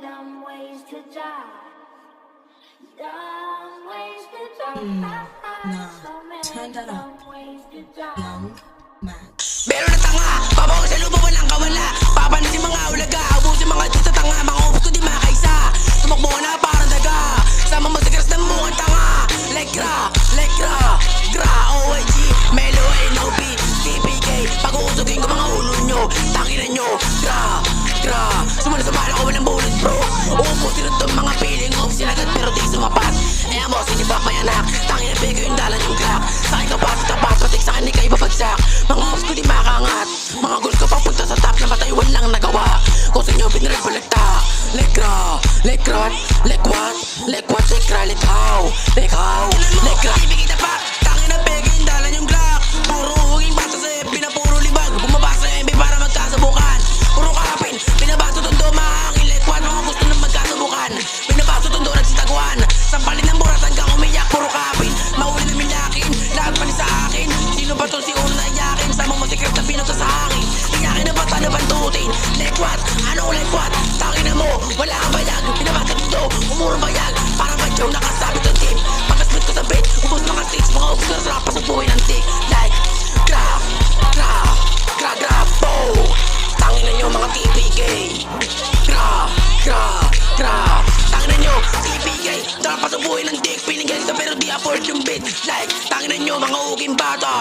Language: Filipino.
dumb ways to die. Dumb ways to die. Nah, turn that up. Young Max. Meron na tanga, pabaw sa lupa walang kawala. Papanis yung mga ulaga, ubusin mga tita tanga. Mga ubos ko di makaisa, tumakbo na parang daga. Sama mo sa gras ng mukha tanga. Lekra, gra, OIG, Melo, NOP, TPK. Pag-uusugin ko mga ulo nyo, tanginan nyo. Gra, sumala ko walang bullet bro. Uubusin rin itong mga feeling of sinagat pero di sumapat. Eh mo, sinibak may anak, tangin na bigay yung dalan yung crack. Sa'kin ka pa sa tapat, patik sa'kin di kayo babagsak. Mga ops ko di makangat, mga goals ko papunta sa top. Namatay walang nagawa, kung sa inyo pinaragbalagta. Lekra, lekwat, lekra, lekra. Ibigay na pa, tangin na bigay yung dalan yung crack. Puro huging basta sa FB na puro libag. Bumaba sa MB para magkasabukan. Puro kapin, binabaso tondo mahangin lekwat. Mga gusto na magkasabukan, binabaso tondo nagsitaguan. Sampalin ng burat hanggang umiyak, puro kapin. Mauli na milakin, lahat pa ni sa akin. Sino ba tong si uno na iyakin? Samang masikret na pinagsa sa hangin. Iyakin na bata na bantutin. Lekwat, anong lekwat? Tangin na mo, wala kang bayag. Binabaso tondo, umurong bayag. Parang badyaw nakasabit ang tip. Pagkasbit ko sa bit, ubos mga sticks. Mga ubos na sarap, pasok buhay ng tick. Like, gra, po. Tangin na nyo mga TPK. Gra, tangin na nyo, TPK. Tara pasok buhay ng dick. Piling ganito pero di afford yung bit. Like, tangin na nyo mga uging bata.